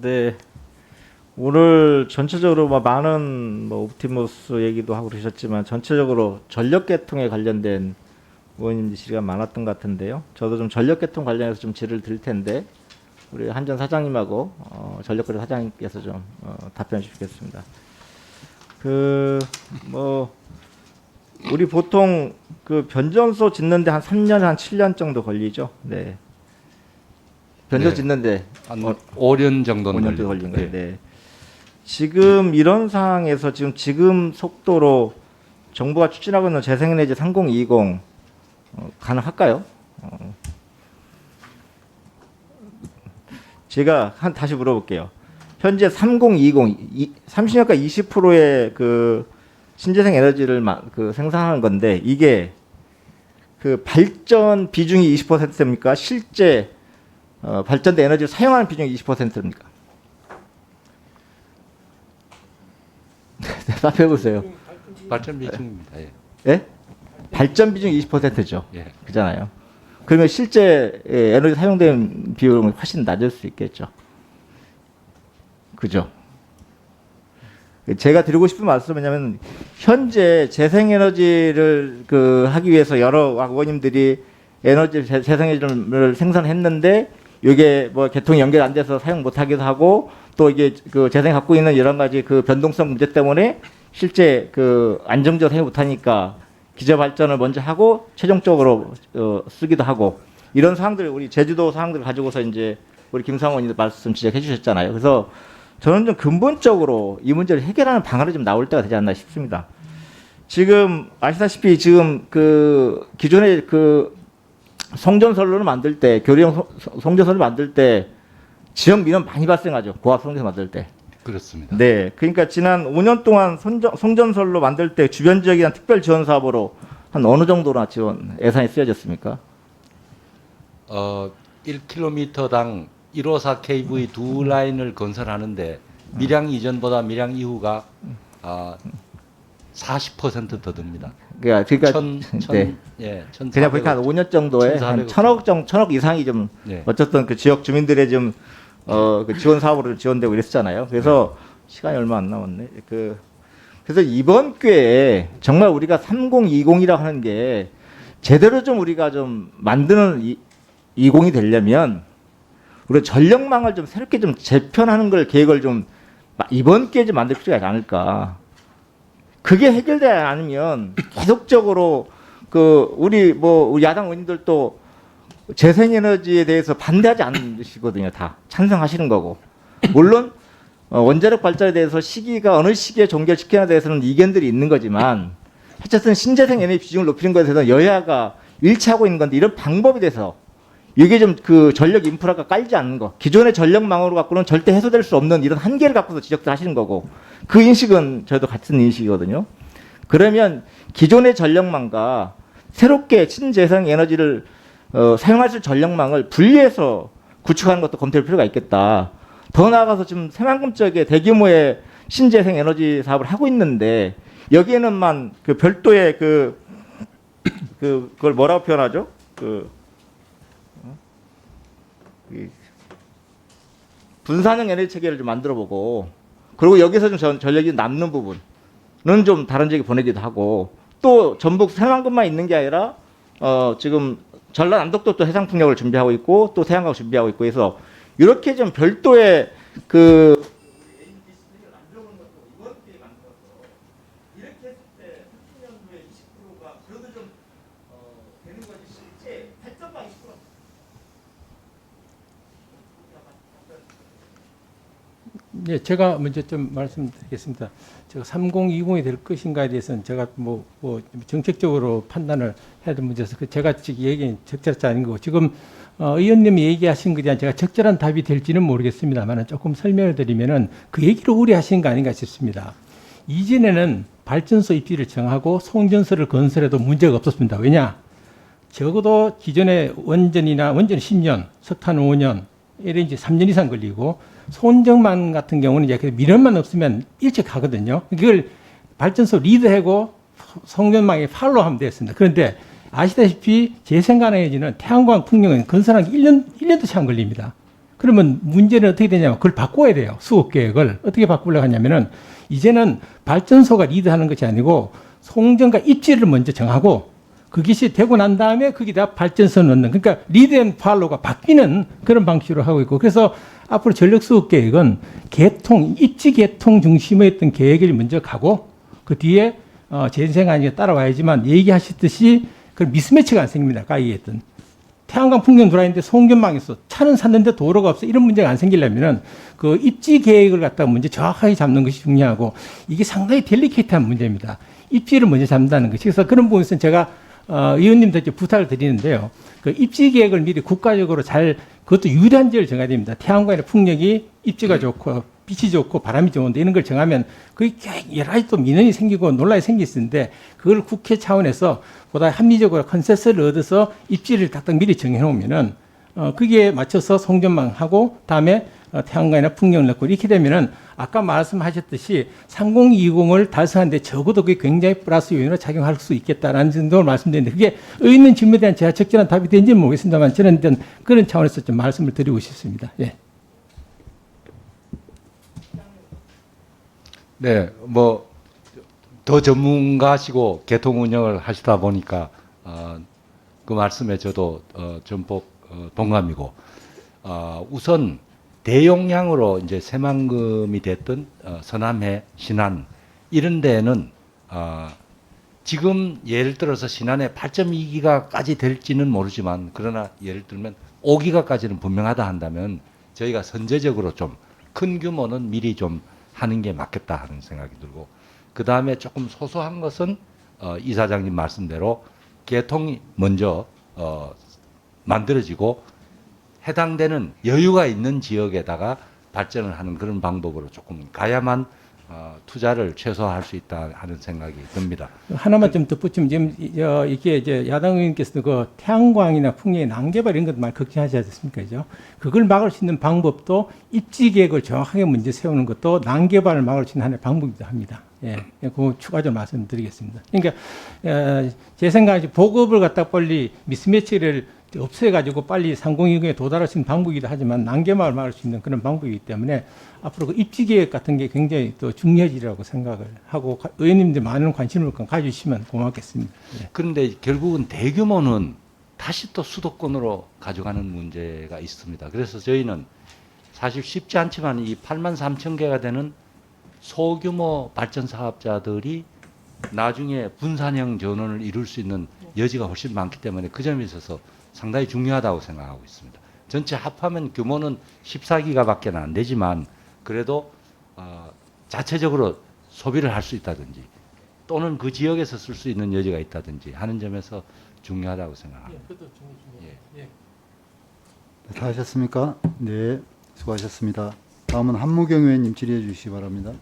네. 오늘 전체적으로 많은 옵티머스 얘기도 하고 그러셨지만 전체적으로 전력계통에 관련된 의원님들 질의가 많았던 것 같은데요. 저도 좀 전력계통 관련해서 좀 질의를 드릴 텐데 우리 한전 사장님하고 전력거래 사장님께서 좀 답변해 주시겠습니다. 우리 보통 그 변전소 짓는데 한 3년, 한 7년 정도 걸리죠. 네. 변전 네. 짓는데 한 5년 정도는 5년 정도 걸린 거예요. 네. 네. 지금 이런 상황에서 지금 속도로 정부가 추진하고 있는 재생에너지 3020 가능할까요? 제가 다시 물어볼게요. 현재 3020 30년간 20%의 그 신재생 에너지를 생산하는 건데 이게 그 발전 비중이 20%입니까? 실제 발전된 에너지를 사용하는 비중이 20%입니까? 대답해 보세요. 발전 비중입니다. 예. 예? 발전 비중 20%죠. 예. 그잖아요. 그러면 실제 에너지 사용된 비율은 훨씬 낮을 수 있겠죠. 그죠? 제가 드리고 싶은 말씀은 뭐냐면 현재 재생에너지를 하기 위해서 여러 의원님들이 재생에너지를 생산했는데 이게 개통이 연결 안 돼서 사용 못 하기도 하고 또 이게 재생 갖고 있는 여러 가지 변동성 문제 때문에 실제 안정적으로 사용 못 하니까 기저 발전을 먼저 하고 최종적으로 쓰기도 하고 이런 사항들 우리 제주도 사항들을 가지고서 이제 우리 김상원 의원님 말씀 지적해 주셨잖아요. 그래서 저는 좀 근본적으로 이 문제를 해결하는 방안이 좀 나올 때가 되지 않나 싶습니다. 지금 아시다시피 지금 기존의 송전선로를 만들 때 교류형 송전선을 만들 때 지역 민원 많이 발생하죠. 고압 송전선 만들 때. 그렇습니다. 네, 그러니까 지난 5년 동안 송전선로 만들 때 주변 지역에 대한 특별 지원 사업으로 한 어느 정도나 지원 예산이 쓰여졌습니까? 1km당 154 kV 두 라인을 건설하는데 밀양 이전보다 밀양 이후가 40% 더 듭니다. 그러니까 네. 그냥 보니까 한 5년 정도에 한 1,000억 이상이 좀 네. 어쨌든 그 지역 주민들의 좀 지원 사업으로 지원되고 이랬잖아요. 그래서 시간이 얼마 안 남았네. 그래서 이번 기회에 정말 우리가 3020이라고 하는 게 제대로 좀 우리가 좀 만드는 20이 되려면 우리 전력망을 좀 새롭게 좀 재편하는 걸 계획을 좀 이번 기회에 좀 만들 필요가 있지 않을까. 그게 해결되지 않으면 계속적으로 우리 야당 의원님들도 재생에너지에 대해서 반대하지 않으시거든요. 다 찬성하시는 거고. 물론 원자력 발전에 대해서 시기가 어느 시기에 종결시키냐에 대해서는 이견들이 있는 거지만 어쨌든 신재생 에너지 비중을 높이는 것에 대해서 여야가 일치하고 있는 건데 이런 방법에 대해서 이게 좀 전력 인프라가 깔리지 않는 거. 기존의 전력망으로 갖고는 절대 해소될 수 없는 이런 한계를 갖고서 지적도 하시는 거고. 그 인식은 저희도 같은 인식이거든요. 그러면 기존의 전력망과 새롭게 신재생 에너지를 사용할 수 있는 전력망을 분리해서 구축하는 것도 검토할 필요가 있겠다. 더 나아가서 지금 새만금적인 대규모의 신재생 에너지 사업을 하고 있는데 여기에는만 별도의 그걸 뭐라고 표현하죠? 분산형 에너지 체계를 좀 만들어 보고 그리고 여기서 좀 전력이 남는 부분은 좀 다른 지역에 보내기도 하고 또 전북 새만금만 있는 게 아니라 지금 전라남도도 또 해상풍력을 준비하고 있고 또 태양광 준비하고 있고 해서 이렇게 좀 별도의 네, 제가 먼저 좀 말씀드리겠습니다. 제가 3020이 될 것인가에 대해서는 제가 정책적으로 판단을 해야 될 문제여서 제가 지금 얘기는 적절하지 않은 거고 지금 의원님이 얘기하신 것에 대한 제가 적절한 답이 될지는 모르겠습니다만 조금 설명을 드리면은 그 얘기를 우려하시는 거 아닌가 싶습니다. 이전에는 발전소 입지를 정하고 송전소를 건설해도 문제가 없었습니다. 왜냐? 적어도 기존의 원전이 10년, 석탄 5년, LNG 3년 이상 걸리고 손정만 같은 경우는 이제 민원만 없으면 일찍 가거든요. 그걸 발전소 리드하고 송전망에 팔로우하면 되었습니다. 그런데 아시다시피 재생가능해지는 태양광 풍력은 건설하기 1년도 채 안 걸립니다. 그러면 문제는 어떻게 되냐면 그걸 바꿔야 돼요. 수급 계획을. 어떻게 바꾸려고 하냐면은 이제는 발전소가 리드하는 것이 아니고 송전과 입지를 먼저 정하고 그것이 되고 난 다음에 거기다 발전소 넣는, 그러니까 리드 앤 팔로우가 바뀌는 그런 방식으로 하고 있고, 그래서 앞으로 전력 수급 계획은 개통, 입지 개통 중심의 어떤 계획을 먼저 가고 그 뒤에 재생안이 따라와야지만 얘기하셨듯이 그 미스매치가 안 생깁니다. 가히 했던 태양광 풍력 들어있는데 송전망에서 차는 샀는데 도로가 없어, 이런 문제가 안 생기려면은 그 입지 계획을 갖다가 먼저 정확하게 잡는 것이 중요하고, 이게 상당히 델리케이트한 문제입니다. 입지를 먼저 잡는다는 것이. 그래서 그런 부분에서는 제가 의원님들께 부탁을 드리는데요. 그 입지 계획을 미리 국가적으로 잘, 그것도 유리한 지를 정해야 됩니다. 태양광이나 풍력이 입지가 좋고 빛이 좋고 바람이 좋은데 이런 걸 정하면 그게 여러 가지 또 민원이 생기고 논란이 생길 수 있는데, 그걸 국회 차원에서 보다 합리적으로 컨센서스를 얻어서 입지를 딱딱 미리 정해놓으면은 거기에 맞춰서 송전망하고 다음에 태양광이나 풍력을 넣고 이렇게 되면은 아까 말씀하셨듯이 3020을 달성하는데 적어도 그게 굉장히 플러스 요인으로 작용할 수 있겠다라는 정도로 말씀드렸는데, 그게 의있는 질문에 대한 제가 적절한 답이 된지는 모르겠습니다만 저는 일단 그런 차원에서 좀 말씀을 드리고 싶습니다. 예. 네, 뭐 더 전문가시고 개통 운영을 하시다 보니까 그 말씀에 저도 전폭 동감이고, 우선 대용량으로 이제 새만금이 됐던 서남해, 신안 이런 데는 지금 예를 들어서 신안에 8.2기가까지 될지는 모르지만, 그러나 예를 들면 5기가까지는 분명하다 한다면 저희가 선제적으로 좀 큰 규모는 미리 좀 하는 게 맞겠다 하는 생각이 들고, 그 다음에 조금 소소한 것은 이사장님 말씀대로 개통이 먼저 만들어지고 해당되는 여유가 있는 지역에다가 발전을 하는 그런 방법으로 조금 가야만 투자를 최소화할 수 있다 하는 생각이 듭니다. 하나만 좀 덧붙이면, 지금 이게 이제 야당 의원께서도 그 태양광이나 풍력의 난개발 이런 것도 많이 걱정하지 않습니까? 그죠? 그걸 막을 수 있는 방법도 입지 계획을 정확하게 먼저 세우는 것도 난개발을 막을 수 있는 하나의 방법이기도 합니다. 예, 그 추가적으로 말씀드리겠습니다. 그러니까 제 생각에 보급을 갖다 빨리 미스매치를 없애가지고 빨리 3020에 도달할 수 있는 방법이기도 하지만 난개발을 막을 수 있는 그런 방법이기 때문에 앞으로 그 입지 계획 같은 게 굉장히 또 중요해지라고 생각을 하고, 의원님들 많은 관심을 가져주시면 고맙겠습니다. 예. 그런데 결국은 대규모는 다시 또 수도권으로 가져가는 문제가 있습니다. 그래서 저희는 사실 쉽지 않지만 이 8만 3천 개가 되는 소규모 발전 사업자들이 나중에 분산형 전원을 이룰 수 있는 여지가 훨씬 많기 때문에 그 점에 있어서 상당히 중요하다고 생각하고 있습니다. 전체 합하면 규모는 14기가밖에 안 되지만 그래도 자체적으로 소비를 할 수 있다든지 또는 그 지역에서 쓸 수 있는 여지가 있다든지 하는 점에서 중요하다고 생각합니다. 예. 다 하셨습니까? 네, 수고하셨습니다. 다음은 한무경 의원님 질의해 주시기 바랍니다.